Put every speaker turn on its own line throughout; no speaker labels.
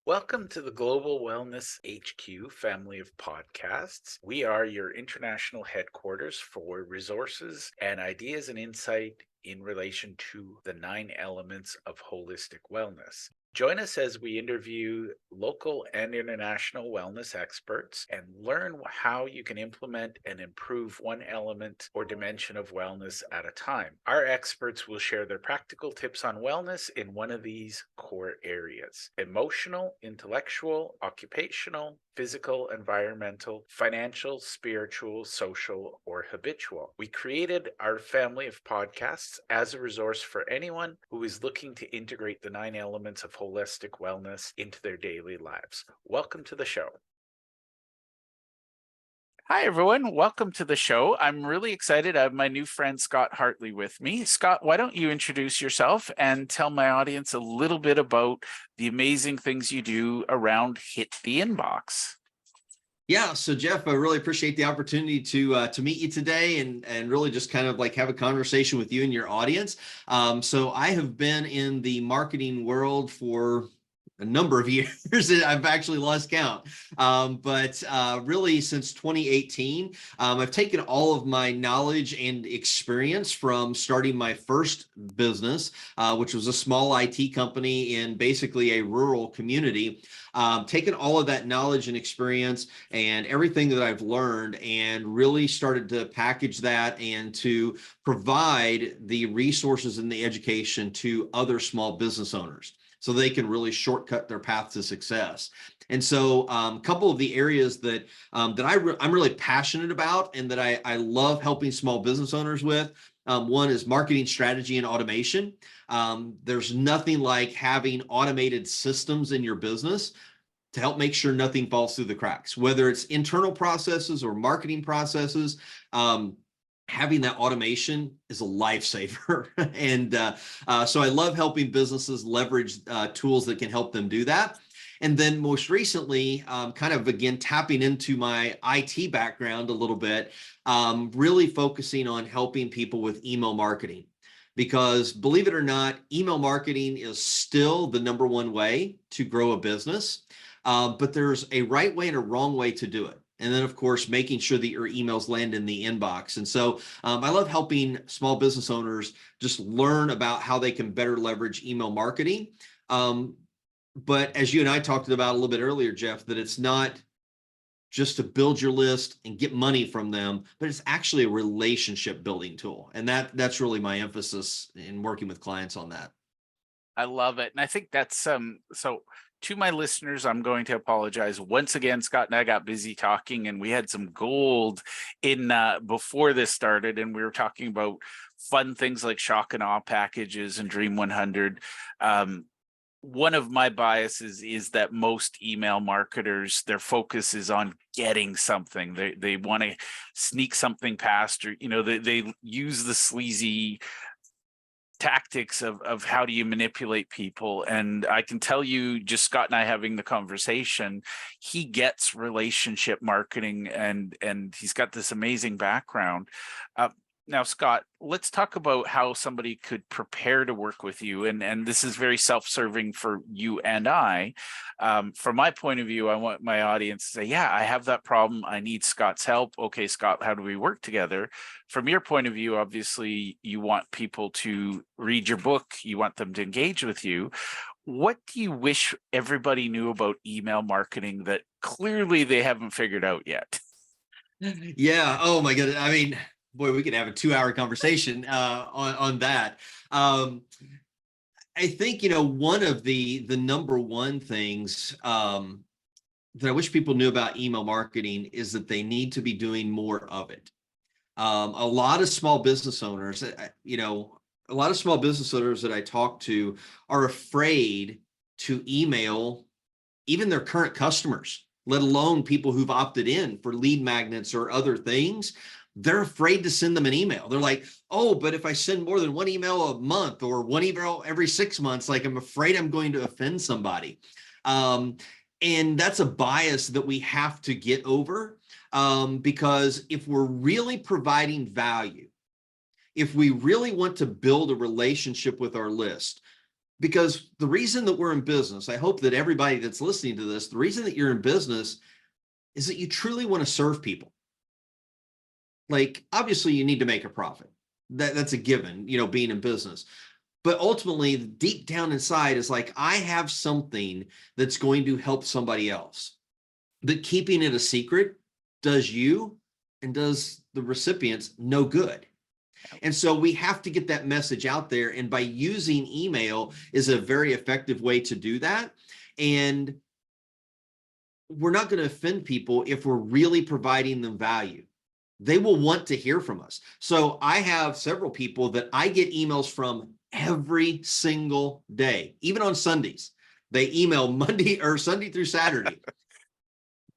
Welcome to the Global Wellness HQ family of podcasts. We are your international headquarters for resources and ideas and insight in relation to the 9 elements of holistic wellness. Join us as we interview local and international wellness experts and learn how you can implement and improve one element or dimension of wellness at a time. Our experts will share their practical tips on wellness in one of these core areas: emotional, intellectual, occupational, physical, environmental, financial, spiritual, social, or habitual. We created our family of podcasts as a resource for anyone who is looking to integrate the 9 elements of holistic wellness into their daily lives. Welcome to the show. Hi, everyone. Welcome to the show. I'm really excited. I have my new friend, Scott Hartley, with me. Scott, why don't you introduce yourself and tell my audience a little bit about the amazing things you do around Hit the Inbox?
Yeah, so Jeff, I really appreciate the opportunity to meet you today and really just kind of like have a conversation with you and your audience. So I have been in the marketing world for a number of years. I've actually lost count. But really since 2018, I've taken all of my knowledge and experience from starting my first business, which was a small IT company in basically a rural community. Taken all of that knowledge and experience and everything that I've learned and really started to package that and to provide the resources and the education to other small business owners so they can really shortcut their path to success. And so a couple of the areas that I'm really passionate about and that I love helping small business owners with, one is marketing strategy and automation. There's nothing like having automated systems in your business to help make sure nothing falls through the cracks, whether it's internal processes or marketing processes. Having that automation is a lifesaver. And so I love helping businesses leverage tools that can help them do that. And then most recently, kind of again, tapping into my IT background a little bit, really focusing on helping people with email marketing. Because believe it or not, email marketing is still the #1 way to grow a business. But there's a right way and a wrong way to do it. And then, of course, making sure that your emails land in the inbox. And so I love helping small business owners just learn about how they can better leverage email marketing. But as you and I talked about a little bit earlier, Jeff, that it's not just to build your list and get money from them, but it's actually a relationship building tool. And that's really my emphasis in working with clients on that.
I love it. And I think that's so to my listeners, I'm going to apologize once again. Scott and I got busy talking and we had some gold in before this started, and we were talking about fun things like shock and awe packages and Dream 100. One of my biases is that most email marketers, their focus is on getting something. They want to sneak something past, or they use the sleazy tactics of how do you manipulate people. And I can tell you, just Scott and I having the conversation, he gets relationship marketing and he's got this amazing background. Now, Scott, let's talk about how somebody could prepare to work with you. And this is very self-serving for you and I. From my point of view, I want my audience to say, yeah, I have that problem. I need Scott's help. Okay, Scott, how do we work together? From your point of view, obviously, you want people to read your book. You want them to engage with you. What do you wish everybody knew about email marketing that clearly they haven't figured out yet?
Yeah. Oh my goodness. I mean, boy, we could have a 2-hour conversation on that. I think one of the #1 things that I wish people knew about email marketing is that they need to be doing more of it. A lot of small business owners, a lot of small business owners that I talk to are afraid to email even their current customers, let alone people who've opted in for lead magnets or other things. They're afraid to send them an email. They're like, oh, but if I send more than one email a month or one email every 6 months, like I'm afraid I'm going to offend somebody. And that's a bias that we have to get over, because if we're really providing value, if we really want to build a relationship with our list, Because the reason that we're in business, I hope that everybody that's listening to this, the reason that you're in business is that you truly want to serve people. Like, obviously, you need to make a profit. That's a given, being in business. But ultimately, deep down inside is like, I have something that's going to help somebody else. But keeping it a secret does you and does the recipients no good. And so we have to get that message out there. And by using email is a very effective way to do that. And we're not going to offend people if we're really providing them value. They will want to hear from us. So I have several people that I get emails from every single day, even on Sundays. They email Monday or Sunday through Saturday.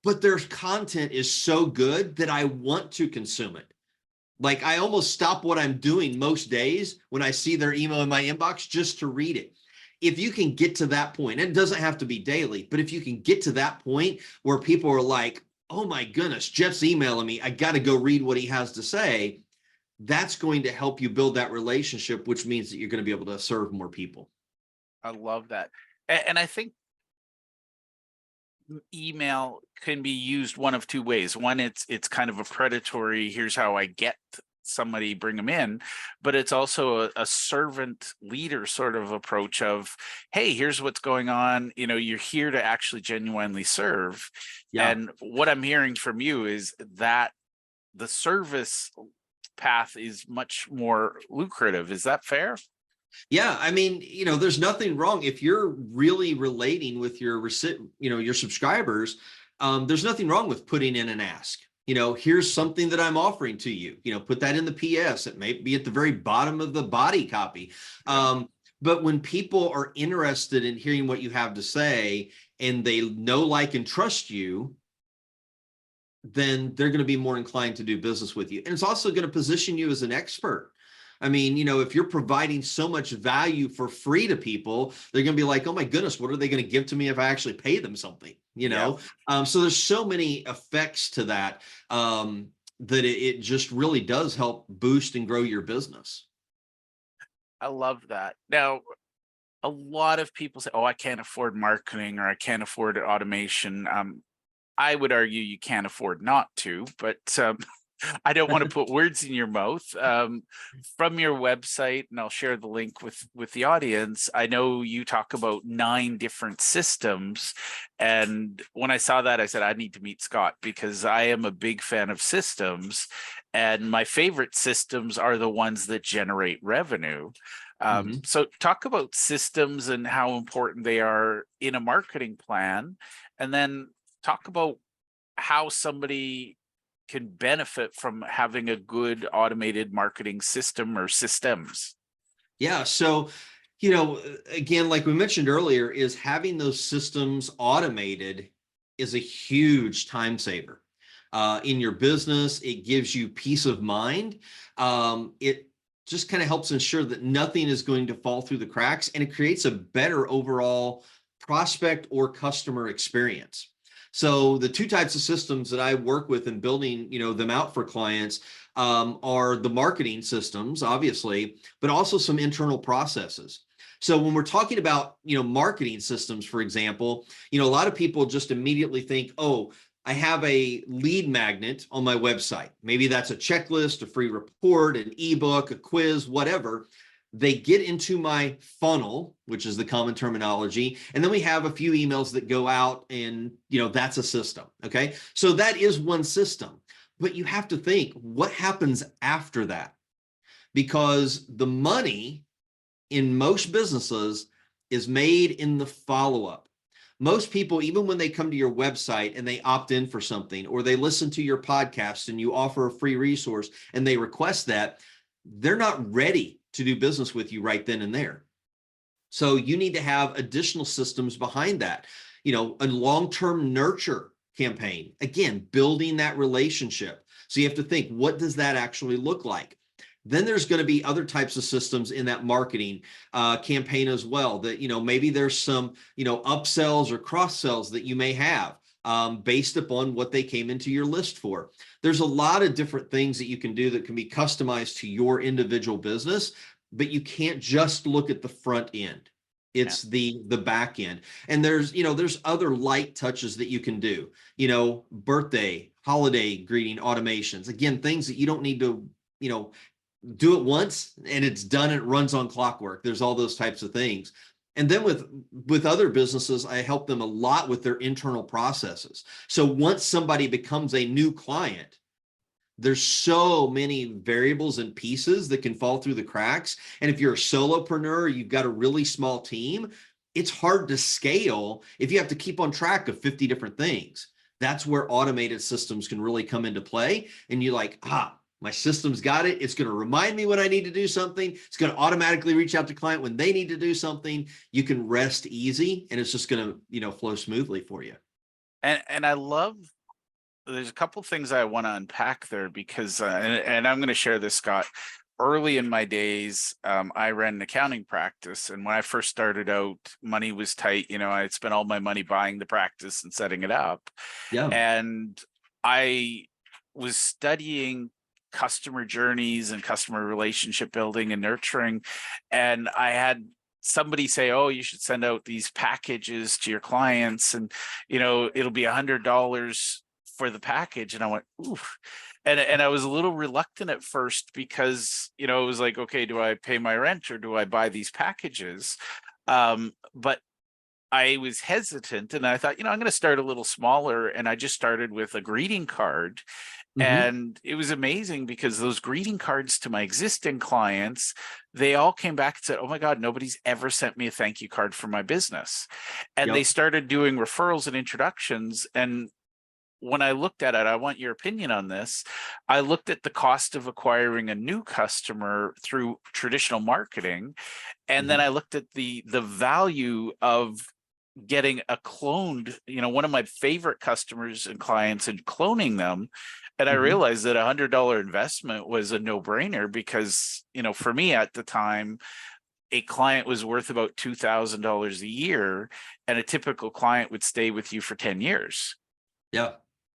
But their content is so good that I want to consume it. Like, I almost stop what I'm doing most days when I see their email in my inbox just to read it. If you can get to that point, and it doesn't have to be daily, but if you can get to that point where people are like, oh my goodness, Jeff's emailing me, I got to go read what he has to say, that's going to help you build that relationship, which means that you're going to be able to serve more people.
I love that. And I think email can be used one of two ways. One, it's kind of a predatory, here's how I get somebody, bring them in, but it's also a servant leader sort of approach of, hey, here's what's going on, you're here to actually genuinely serve.
Yeah.
And what I'm hearing from you is that the service path is much more lucrative. Is that fair?
Yeah, I mean, there's nothing wrong if you're really relating with your your subscribers. There's nothing wrong with putting in an ask. Here's something that I'm offering to you. Put that in the PS. It may be at the very bottom of the body copy.
Yeah.
But when people are interested in hearing what you have to say and they know, like, and trust you, then they're going to be more inclined to do business with you. And it's also going to position you as an expert. I mean, if you're providing so much value for free to people, they're going to be like, oh my goodness, what are they going to give to me if I actually pay them something?
Yeah.
So there's so many effects to that, that it just really does help boost and grow your business.
I love that. Now, a lot of people say, oh, I can't afford marketing or I can't afford automation. I would argue you can't afford not to, but I don't want to put words in your mouth. From your website, and I'll share the link with the audience, I know you talk about 9 different systems. And when I saw that, I said, I need to meet Scott because I am a big fan of systems. And my favorite systems are the ones that generate revenue. So talk about systems and how important they are in a marketing plan. And then talk about how somebody can benefit from having a good automated marketing system or systems.
Yeah. So, again, like we mentioned earlier, is having those systems automated is a huge time saver in your business. It gives you peace of mind. It just kind of helps ensure that nothing is going to fall through the cracks, and it creates a better overall prospect or customer experience. So the 2 types of systems that I work with in building, them out for clients, are the marketing systems, obviously, but also some internal processes. So when we're talking about, marketing systems, for example, a lot of people just immediately think, oh, I have a lead magnet on my website. Maybe that's a checklist, a free report, an ebook, a quiz, whatever. They get into my funnel, which is the common terminology, and then we have a few emails that go out, and that's a system. Okay, so that is one system, but you have to think what happens after that, because the money in most businesses is made in the follow-up. Most people, even when they come to your website and they opt in for something, or they listen to your podcast and you offer a free resource and they request that, they're not ready to do business with you right then and there. So you need to have additional systems behind that. A long-term nurture campaign, again, building that relationship. So you have to think, what does that actually look like? Then there's going to be other types of systems in that marketing campaign as well, that, maybe there's some, upsells or cross sells that you may have based upon what they came into your list for. There's a lot of different things that you can do that can be customized to your individual business, but you can't just look at the front end.
Yeah.
It's the back end. And there's other light touches that you can do. Birthday, holiday greeting automations. Again, things that you don't need to, do it once and it's done. It runs on clockwork. There's all those types of things. And then with other businesses, I help them a lot with their internal processes. So once somebody becomes a new client, there's so many variables and pieces that can fall through the cracks. And if you're a solopreneur, you've got a really small team, it's hard to scale if you have to keep on track of 50 different things. That's where automated systems can really come into play. And you're like, my system's got it. It's going to remind me when I need to do something. It's going to automatically reach out to client when they need to do something. You can rest easy and it's just going to, flow smoothly for you.
And I love, there's a couple things I want to unpack there because, and I'm going to share this, Scott. Early in my days, I ran an accounting practice. And when I first started out, money was tight. I had spent all my money buying the practice and setting it up.
Yeah.
And I was studying customer journeys and customer relationship building and nurturing. And I had somebody say, oh, you should send out these packages to your clients and, it'll be $100 for the package. And I went, ooh. And I was a little reluctant at first because, it was like, okay, do I pay my rent or do I buy these packages? But I was hesitant and I thought, I'm going to start a little smaller. And I just started with a greeting card. And it was amazing because those greeting cards to my existing clients, they all came back and said, oh my God, nobody's ever sent me a thank you card for my business. And they started doing referrals and introductions. And when I looked at it, I want your opinion on this. I looked at the cost of acquiring a new customer through traditional marketing. And then I looked at the value of getting a cloned, one of my favorite customers and clients and cloning them. And I realized that $100 investment was a no-brainer because, for me at the time, a client was worth about $2,000 a year, and a typical client would stay with you for 10 years.
Yeah.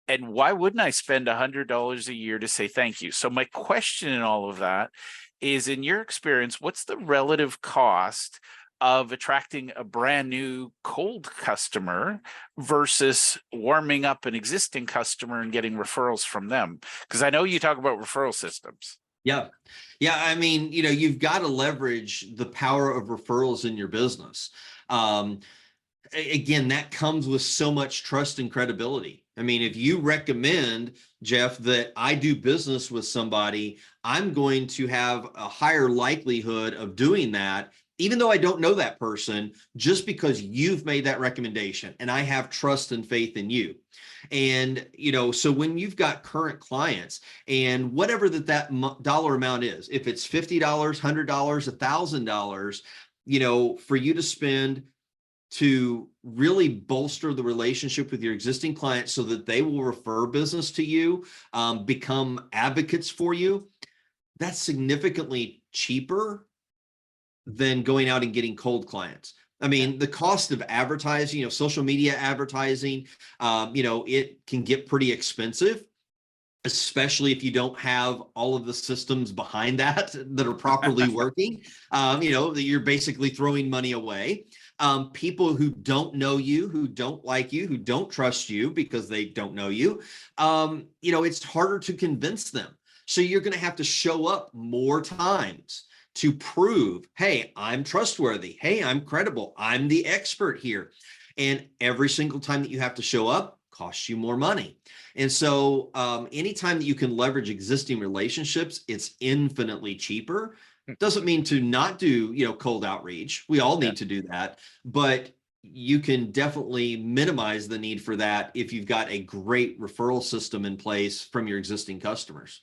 And why wouldn't I spend $100 a year to say thank you? So my question in all of that is, in your experience, what's the relative cost of attracting a brand new cold customer versus warming up an existing customer and getting referrals from them? Because I know you talk about referral systems.
Yeah. Yeah. I mean, you've got to leverage the power of referrals in your business. Again, that comes with so much trust and credibility. I mean, if you recommend, Jeff, that I do business with somebody, I'm going to have a higher likelihood of doing that, even though I don't know that person, just because you've made that recommendation and I have trust and faith in you. And, so when you've got current clients and whatever that dollar amount is, if it's $50, $100, $1,000, for you to spend to really bolster the relationship with your existing clients so that they will refer business to you, become advocates for you, that's significantly cheaper than going out and getting cold clients. I mean, the cost of advertising, social media advertising, it can get pretty expensive, especially if you don't have all of the systems behind that are properly working. That you're basically throwing money away. People who don't know you, who don't like you, who don't trust you because they don't know you, it's harder to convince them. So you're going to have to show up more times to prove, hey, I'm trustworthy. Hey, I'm credible. I'm the expert here. And every single time that you have to show up costs you more money. And so anytime that you can leverage existing relationships, it's infinitely cheaper. Doesn't mean to not do, cold outreach. We all need to do that, but you can definitely minimize the need for that if you've got a great referral system in place from your existing customers.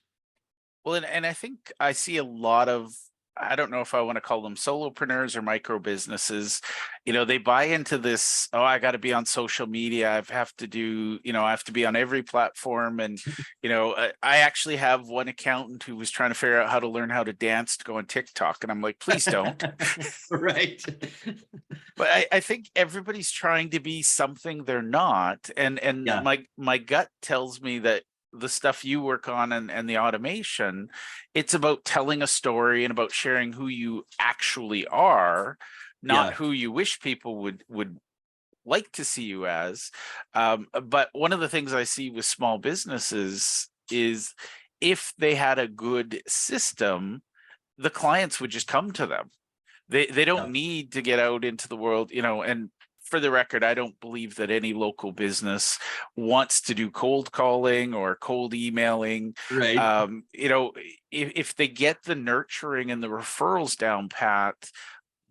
Well, and I think I see a lot of, I don't know if I want to call them solopreneurs or micro businesses. They buy into this, oh, I got to be on social media. I have to do, I have to be on every platform. And, I actually have one accountant who was trying to figure out how to learn how to dance to go on TikTok. And I'm like, please don't.
Right.
But I think everybody's trying to be something they're not. And
Yeah.
my gut tells me that the stuff you work on and the automation, it's about telling a story and about sharing who you actually are not who you wish people would like to see you as. But one of the things I see with small businesses is if they had a good system, the clients would just come to them. They don't need to get out into the world, and for the record, I don't believe that any local business wants to do cold calling or cold emailing.
Right.
If they get the nurturing and the referrals down pat,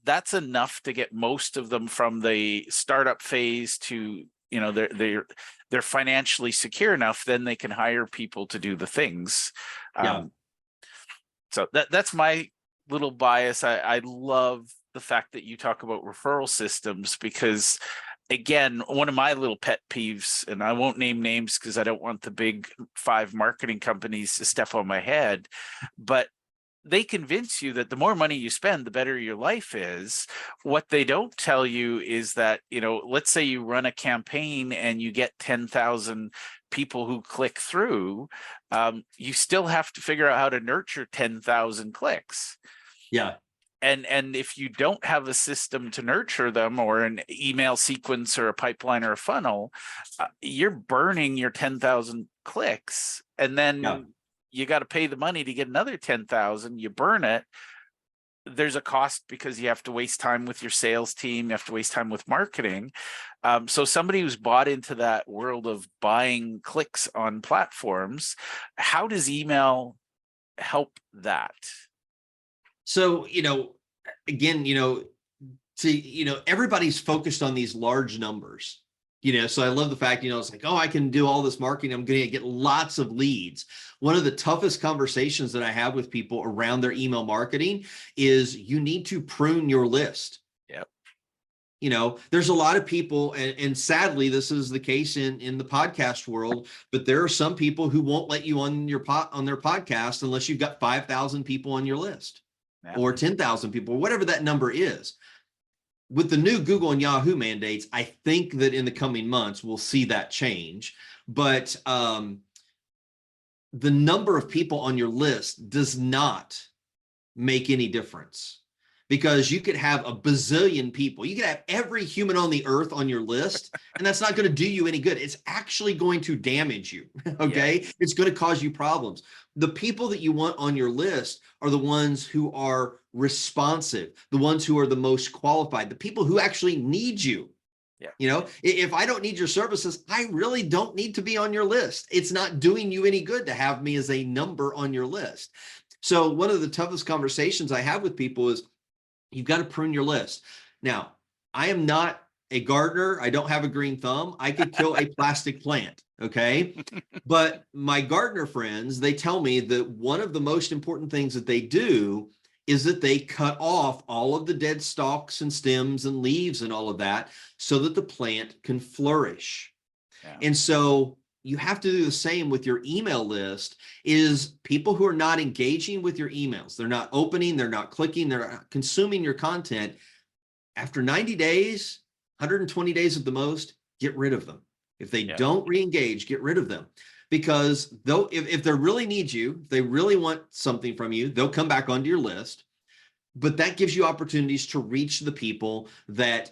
that's enough to get most of them from the startup phase to, they're financially secure enough, then they can hire people to do the things. So that's my little bias. I love the fact that you talk about referral systems, because again, one of my little pet peeves, and I won't name names because I don't want the big 5 marketing companies to step on my head, but they convince you that the more money you spend, the better your life is. What they don't tell you is that, let's say you run a campaign and you get 10,000 people who click through, you still have to figure out how to nurture 10,000 clicks.
Yeah.
And if you don't have a system to nurture them, or an email sequence or a pipeline or a funnel, you're burning your 10,000 clicks, and then you got to pay the money to get another 10,000. You burn it. There's a cost because you have to waste time with your sales team. You have to waste time with marketing. So somebody who's bought into that world of buying clicks on platforms, how does email help that?
So, again, everybody's focused on these large numbers, so I love the fact, it's like, oh, I can do all this marketing. I'm going to get lots of leads. One of the toughest conversations that I have with people around their email marketing is you need to prune your list.
Yep.
There's a lot of people, and sadly, this is the case in the podcast world, but there are some people who won't let you on their podcast unless you've got 5,000 people on your list.
Yep.
Or 10,000 people, whatever that number is. With the new Google and Yahoo mandates, I think that in the coming months, we'll see that change. But the number of people on your list does not make any difference, because you could have a bazillion people. You could have every human on the earth on your list, and that's not going to do you any good. It's actually going to damage you, okay? Yeah. It's going to cause you problems. The people that you want on your list are the ones who are responsive, the ones who are the most qualified, the people who actually need you. Yeah. If I don't need your services, I really don't need to be on your list. It's not doing you any good to have me as a number on your list. So one of the toughest conversations I have with people is, you've got to prune your list. Now, I am not a gardener. I don't have a green thumb. I could kill a plastic plant, okay? But my gardener friends, they tell me that one of the most important things that they do is that they cut off all of the dead stalks and stems and leaves and all of that so that the plant can flourish. Yeah. And so you have to do the same with your email list. Is people who are not engaging with your emails, they're not opening, they're not clicking, they're not consuming your content. After 90 days, 120 days at the most, get rid of them. If they don't re-engage, get rid of them. Because though if they really need you, if they really want something from you, they'll come back onto your list. But that gives you opportunities to reach the people that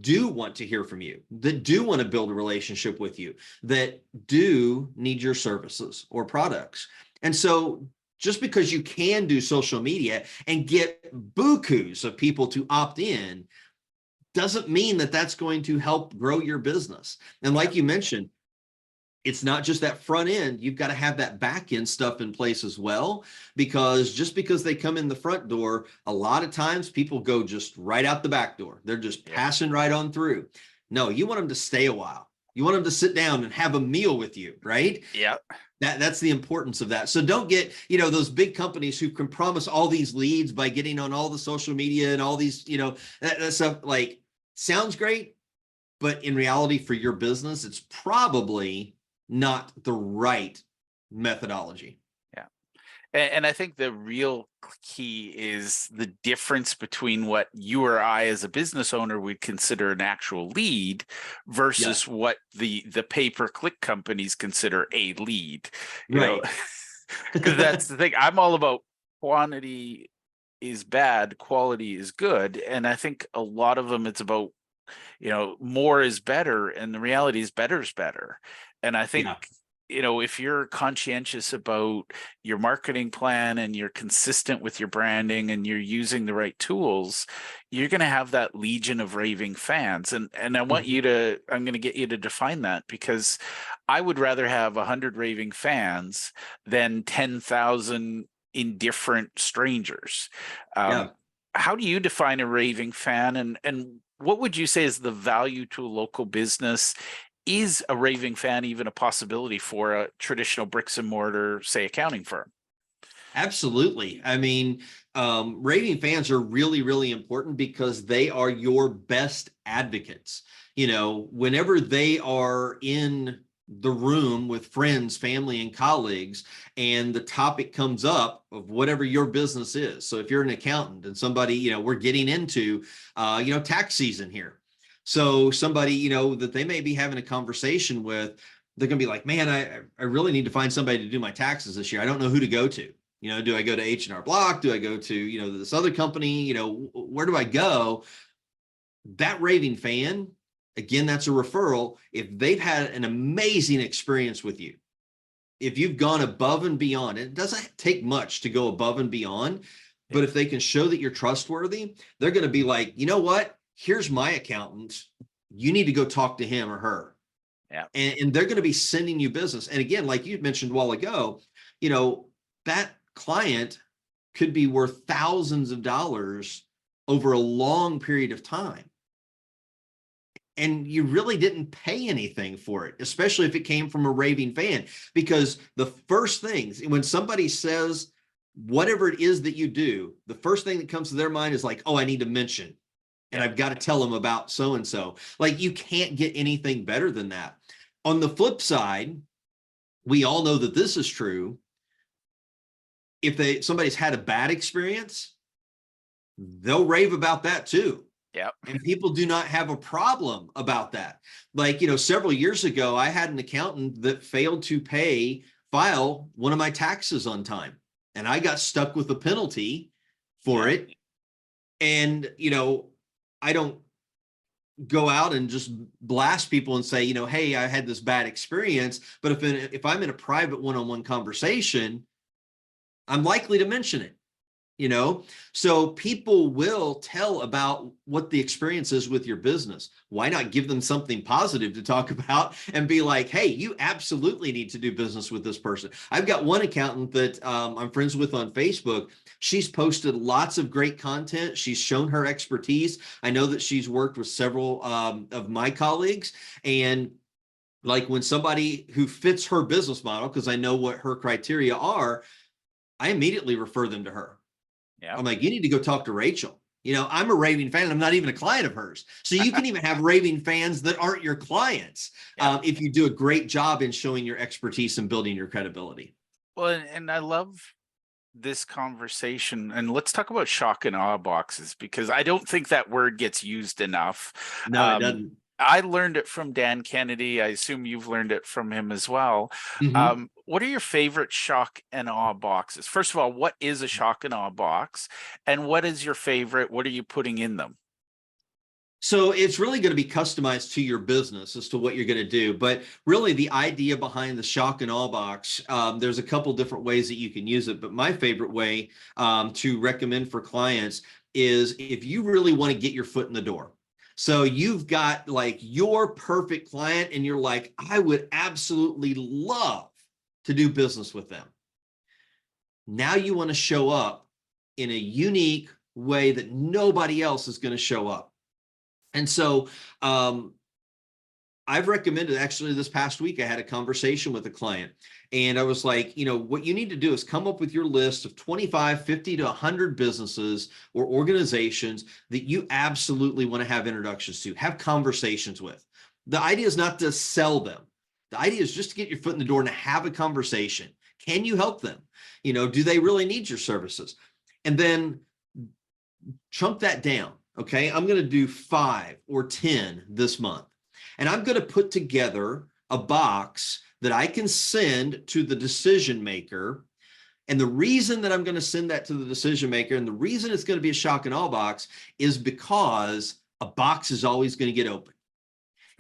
do want to hear from you, that do want to build a relationship with you, that do need your services or products. And so just because you can do social media and get bukus of people to opt in doesn't mean that that's going to help grow your business. And like you mentioned, it's not just that front end. You've got to have that back end stuff in place as well, because just because they come in the front door, a lot of times people go just right out the back door. They're just passing right on through. No, you want them to stay a while. You want them to sit down and have a meal with you, right?
Yeah.
That's the importance of that. So don't get, those big companies who can promise all these leads by getting on all the social media and all these, that stuff, like, sounds great, but in reality for your business, it's probably not the right methodology.
Yeah. And I think the real key is the difference between what you or I as a business owner would consider an actual lead versus what the pay-per-click companies consider a lead. You know, because that's the thing. I'm all about quantity is bad, quality is good. And I think a lot of them, it's about, more is better. And the reality is better is better. And I think,
Yeah.
if you're conscientious about your marketing plan and you're consistent with your branding and you're using the right tools, you're going to have that legion of raving fans. And I want
Mhm.
I'm going to get you to define that, because I would rather have 100 raving fans than 10,000 indifferent strangers.
Yeah.
How do you define a raving fan, and what would you say is the value to a local business? Is a raving fan even a possibility for a traditional bricks and mortar, say, accounting firm?
Absolutely. I mean, raving fans are really, really important because they are your best advocates. Whenever they are in the room with friends, family, and colleagues, and the topic comes up of whatever your business is. So if you're an accountant and somebody, we're getting into, tax season here. So somebody, that they may be having a conversation with, they're going to be like, man, I really need to find somebody to do my taxes this year. I don't know who to go to. Do I go to H&R Block? Do I go to, this other company? Where do I go? That raving fan, again, that's a referral. If they've had an amazing experience with you, if you've gone above and beyond, it doesn't take much to go above and beyond, but if they can show that you're trustworthy, they're going to be like, you know what? Here's my accountant. You need to go talk to him or her.
Yeah.
And they're going to be sending you business. And again, like you mentioned a while ago, that client could be worth thousands of dollars over a long period of time. And you really didn't pay anything for it, especially if it came from a raving fan, because the first things when somebody says whatever it is that you do, the first thing that comes to their mind is like, oh, I need to mention, and I've got to tell them about so-and-so. Like, you can't get anything better than that. On the flip side, we all know that this is true. If somebody's had a bad experience, they'll rave about that too.
Yeah.
And people do not have a problem about that. Like, several years ago, I had an accountant that failed to file one of my taxes on time, and I got stuck with a penalty for it. And, I don't go out and just blast people and say, hey, I had this bad experience. But if I'm in a private one-on-one conversation, I'm likely to mention it. So people will tell about what the experience is with your business. Why not give them something positive to talk about and be like, hey, you absolutely need to do business with this person. I've got one accountant that I'm friends with on Facebook. She's posted lots of great content. She's shown her expertise. I know that she's worked with several of my colleagues, and like when somebody who fits her business model, because I know what her criteria are, I immediately refer them to her.
Yeah.
I'm like, you need to go talk to Rachel. I'm a raving fan. I'm not even a client of hers. So you can even have raving fans that aren't your clients if you do a great job in showing your expertise and building your credibility.
Well, and I love this conversation, and let's talk about shock and awe boxes, because I don't think that word gets used enough.
No, it doesn't.
I learned it from Dan Kennedy. I assume you've learned it from him as well.
Mm-hmm.
What are your favorite shock and awe boxes? First of all, what is a shock and awe box? And what is your favorite? What are you putting in them?
So it's really going to be customized to your business as to what you're going to do. But really, the idea behind the shock and awe box, there's a couple different ways that you can use it. But my favorite way to recommend for clients is if you really want to get your foot in the door. So you've got like your perfect client and you're like, I would absolutely love to do business with them. Now you want to show up in a unique way that nobody else is going to show up. And so I've recommended, actually this past week, I had a conversation with a client and I was like, what you need to do is come up with your list of 25, 50 to 100 businesses or organizations that you absolutely want to have introductions to, have conversations with. The idea is not to sell them. The idea is just to get your foot in the door and to have a conversation. Can you help them? Do they really need your services? And then chunk that down. Okay, I'm going to do 5 or 10 this month. And I'm going to put together a box that I can send to the decision maker. And the reason that I'm going to send that to the decision maker, and the reason it's going to be a shock and awe box, is because a box is always going to get open.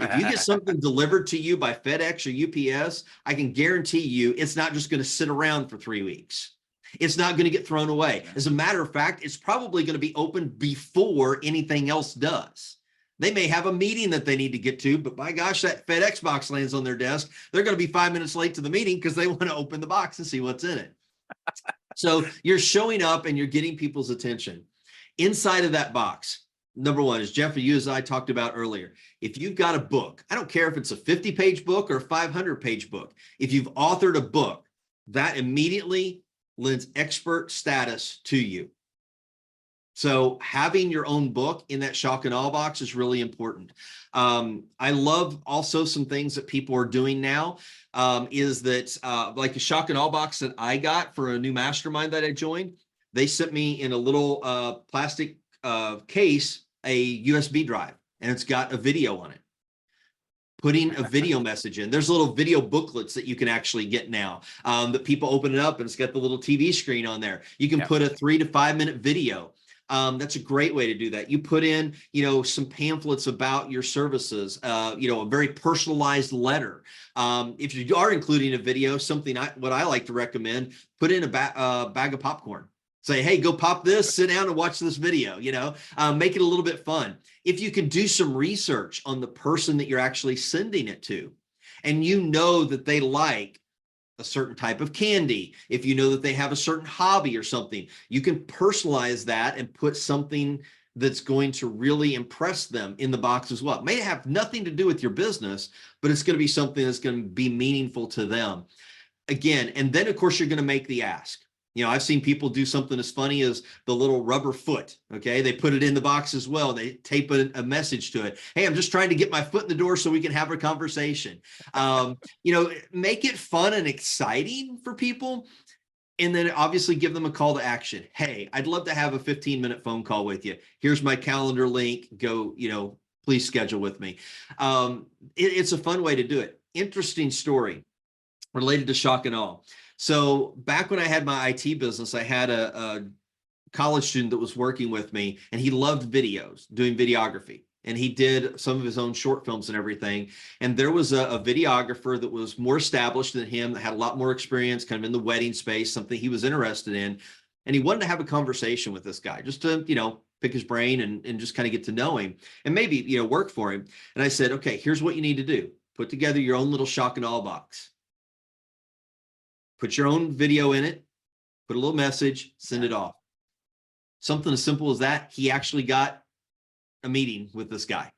If you get something delivered to you by FedEx or UPS, I can guarantee you it's not just going to sit around for 3 weeks. It's not going to get thrown away. As a matter of fact, it's probably going to be opened before anything else does. They may have a meeting that they need to get to, but by gosh, that FedEx box lands on their desk. They're going to be 5 minutes late to the meeting because they want to open the box and see what's in it. So you're showing up and you're getting people's attention. Inside of that box, number one, as Jeff, you as I talked about earlier, if you've got a book, I don't care if it's a 50-page book or a 500-page book, if you've authored a book, that immediately lends expert status to you. So having your own book in that shock and awe box is really important. I love also some things that people are doing now is that like a shock and awe box that I got for a new mastermind that I joined, they sent me in a little plastic case a USB drive, and it's got a video on it. Putting a video message in. There's little video booklets that you can actually get now that people open it up and it's got the little TV screen on there. You can put a 3 to 5 minute video. That's a great way to do that. You put in, some pamphlets about your services, a very personalized letter. If you are including a video, what I like to recommend, put in a bag of popcorn. Say, hey, go pop this, sit down and watch this video, make it a little bit fun. If you can do some research on the person that you're actually sending it to, and that they like a certain type of candy, if you know that they have a certain hobby or something, you can personalize that and put something that's going to really impress them in the box as well. It may have nothing to do with your business, but it's going to be something that's going to be meaningful to them. Again, and then of course you're going to make the ask. I've seen people do something as funny as the little rubber foot. Okay. They put it in the box as well. They tape a message to it. Hey, I'm just trying to get my foot in the door so we can have a conversation. Make it fun and exciting for people. And then obviously give them a call to action. Hey, I'd love to have a 15-minute phone call with you. Here's my calendar link. Go, please schedule with me. It's a fun way to do it. Interesting story related to shock and awe. So back when I had my IT business, I had a college student that was working with me, and he loved videos, doing videography. And he did some of his own short films and everything. And there was a videographer that was more established than him, that had a lot more experience kind of in the wedding space, something he was interested in. And he wanted to have a conversation with this guy just to, pick his brain and just kind of get to know him and maybe, work for him. And I said, okay, here's what you need to do. Put together your own little shock and awe box. Put your own video in it, put a little message, send it off. Something as simple as that. He actually got a meeting with this guy.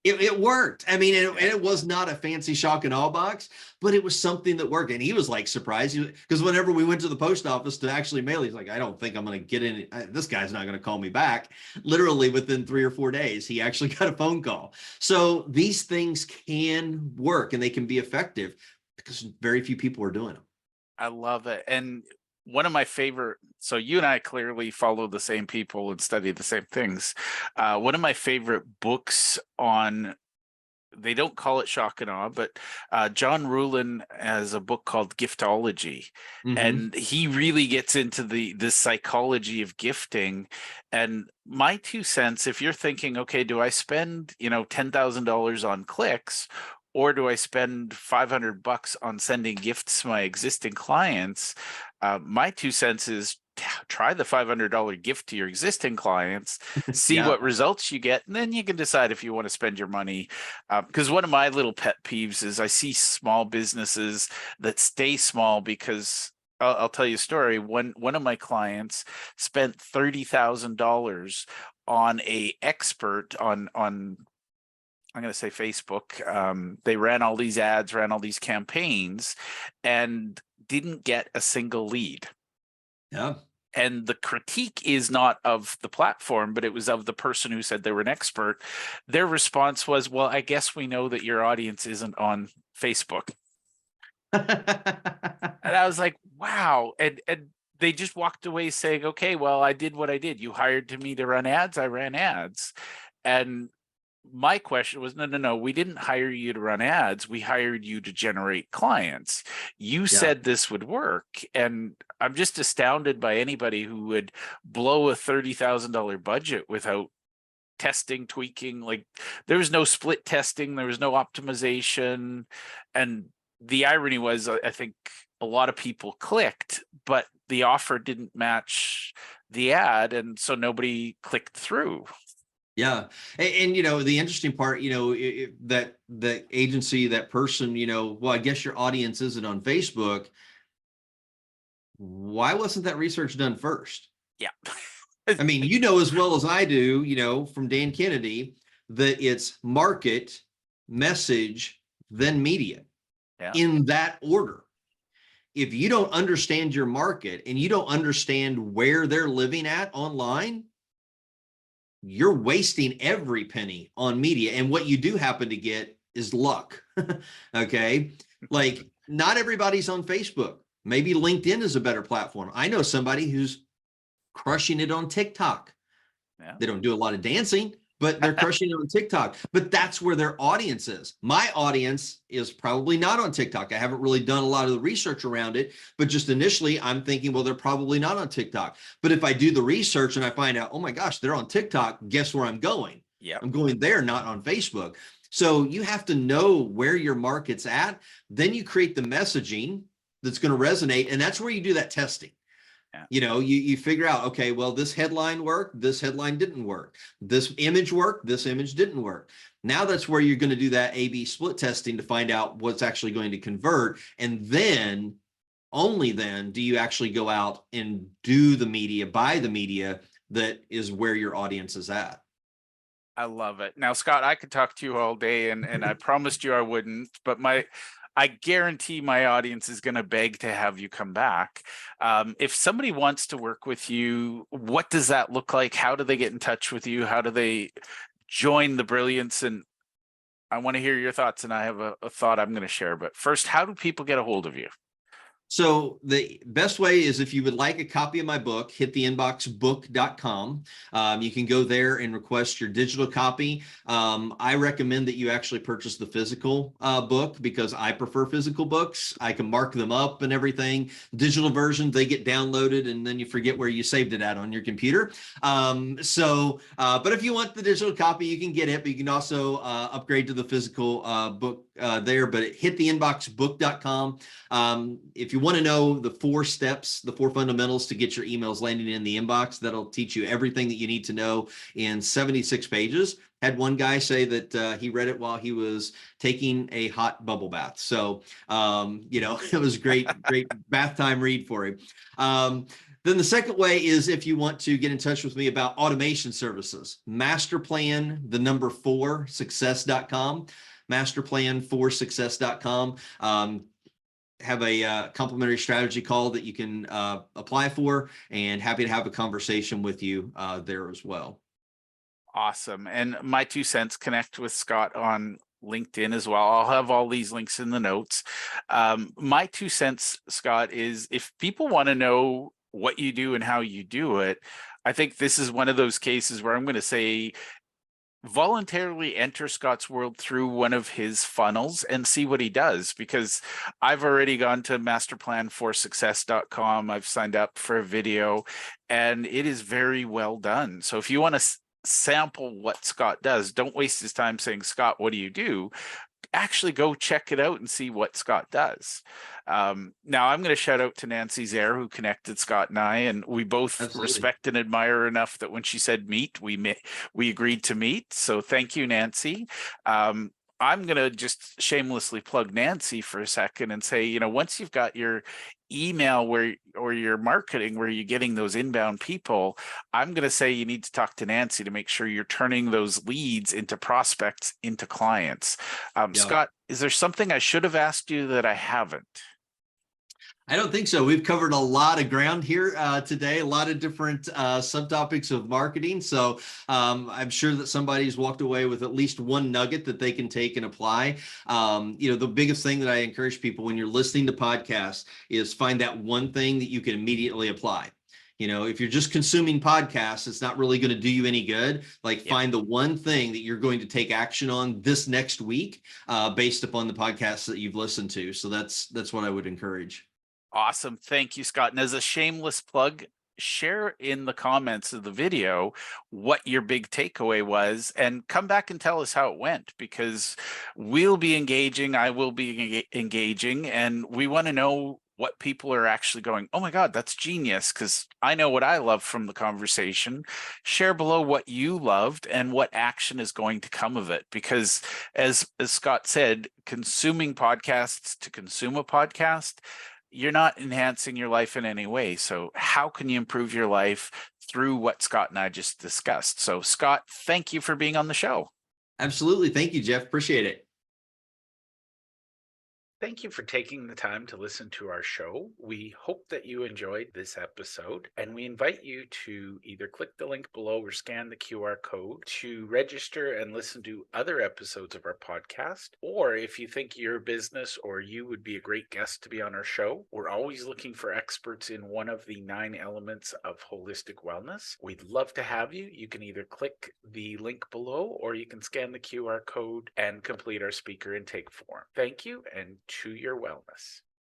It worked. I mean, it was not a fancy shock and awe box, but it was something that worked. And he was like surprised because whenever we went to the post office to actually mail, he's like, I don't think I'm going to get in. This guy's not going to call me back. Literally within 3 or 4 days, he actually got a phone call. So these things can work and they can be effective because very few people are doing them.
I love it. And one of my favorite, so you and I clearly follow the same people and study the same things. One of my favorite books on, they don't call it shock and awe, but John Ruhlin has a book called Giftology. Mm-hmm. And he really gets into the psychology of gifting. And my 2 cents, if you're thinking, okay, do I spend, $10,000 on clicks, or do I spend $500 on sending gifts to my existing clients? My 2 cents is try the $500 gift to your existing clients, see what results you get, and then you can decide if you want to spend your money. Because one of my little pet peeves is I see small businesses that stay small because I'll tell you a story. One of my clients spent $30,000 on a expert on I'm going to say Facebook. They ran all these ads, ran all these campaigns, and didn't get a single lead.
Yeah.
And the critique is not of the platform, but it was of the person who said they were an expert. Their response was, well, I guess we know that your audience isn't on Facebook. And I was like, wow. And they just walked away saying, okay, well, I did what I did. You hired me to run ads. I ran ads. And my question was, no, we didn't hire you to run ads. We hired you to generate clients. You
Yeah.
said this would work. And I'm just astounded by anybody who would blow a $30,000 budget without testing, tweaking. Like, there was no split testing, there was no optimization. And the irony was, I think a lot of people clicked, but the offer didn't match the ad. And so nobody clicked through.
Yeah. And the interesting part, that the agency, that person, well, I guess your audience isn't on Facebook. Why wasn't that research done first?
Yeah.
I mean, as well as I do, from Dan Kennedy, that it's market, message, then media,
Yeah.
in that order. If you don't understand your market and you don't understand where they're living at online, you're wasting every penny on media. And what you do happen to get is luck. Okay. Like, not everybody's on Facebook. Maybe LinkedIn is a better platform. I know somebody who's crushing it on TikTok.
Yeah.
They don't do a lot of dancing, but they're crushing it on TikTok. But that's where their audience is. My audience is probably not on TikTok. I haven't really done a lot of the research around it, but just initially I'm thinking, well, they're probably not on TikTok. But if I do the research and I find out, oh my gosh, they're on TikTok, guess where I'm going?
Yeah.
I'm going there, not on Facebook. So you have to know where your market's at. Then you create the messaging that's going to resonate. And that's where you do that testing.
Yeah.
You figure out, okay, well, this headline worked, this headline didn't work. This image worked, this image didn't work. Now that's where you're going to do that A/B split testing to find out what's actually going to convert. And then, only then, do you actually go out and do the media, buy the media that is where your audience is at.
I love it. Now, Scott, I could talk to you all day, and I promised you I wouldn't, but I guarantee my audience is going to beg to have you come back. If somebody wants to work with you, what does that look like? How do they get in touch with you? How do they join the brilliance? And I want to hear your thoughts, and I have a thought I'm going to share. But first, how do people get a hold of you?
So the best way is, if you would like a copy of my book, hittheinboxbook.com. You can go there and request your digital copy. I recommend that you actually purchase the physical book, because I prefer physical books. I can mark them up and everything. Digital versions, they get downloaded and then you forget where you saved it at on your computer. But if you want the digital copy, you can get it, but you can also upgrade to the physical book there, but at hittheinboxbook.com. If you want to know the 4 steps, the 4 fundamentals to get your emails landing in the inbox, that'll teach you everything that you need to know in 76 pages. Had one guy say that he read it while he was taking a hot bubble bath. So, it was great bath time read for him. Then the second way is, if you want to get in touch with me about automation services, masterplan, the number 4, success.com, masterplan4success.com. Have a complimentary strategy call that you can apply for, and happy to have a conversation with you there as well.
Awesome. And my 2 cents, connect with Scott on LinkedIn as well. I'll have all these links in the notes. My 2 cents, Scott, is if people want to know what you do and how you do it, I think this is one of those cases where I'm going to say, voluntarily enter Scott's world through one of his funnels and see what he does, because I've already gone to masterplan4success.com. I've signed up for a video and it is very well done. So if you want to sample what Scott does, don't waste his time saying, Scott, what do you do? Actually go check it out and see what Scott does. Now I'm going to shout out to Nancy Zare, who connected Scott and I, and we both
Absolutely.
respect and admire her enough that when she said meet, we agreed to meet. So thank you, Nancy. I'm going to just shamelessly plug Nancy for a second and say, once you've got your email or your marketing where you're getting those inbound people, I'm going to say you need to talk to Nancy to make sure you're turning those leads into prospects, into clients. Scott, is there something I should have asked you that I haven't?
I don't think so. We've covered a lot of ground here today, a lot of different subtopics of marketing. So I'm sure that somebody's walked away with at least one nugget that they can take and apply. The biggest thing that I encourage people when you're listening to podcasts is find that one thing that you can immediately apply. If you're just consuming podcasts, it's not really going to do you any good. Like,
Yeah.
find the one thing that you're going to take action on this next week, based upon the podcasts that you've listened to. So that's what I would encourage.
Awesome. Thank you, Scott. And as a shameless plug, share in the comments of the video what your big takeaway was and come back and tell us how it went, because we'll be engaging, I will be engaging, and we want to know what people are actually going, oh my God, that's genius, because I know what I love from the conversation. Share below what you loved and what action is going to come of it, because as Scott said, consuming podcasts to consume a podcast, you're not enhancing your life in any way. So how can you improve your life through what Scott and I just discussed? So Scott, thank you for being on the show.
Absolutely. Thank you, Jeff. Appreciate it.
Thank you for taking the time to listen to our show. We hope that you enjoyed this episode, and we invite you to either click the link below or scan the QR code to register and listen to other episodes of our podcast. Or if you think your business or you would be a great guest to be on our show, we're always looking for experts in one of the 9 elements of holistic wellness. We'd love to have you. You can either click the link below or you can scan the QR code and complete our speaker intake form. Thank you, and to your wellness.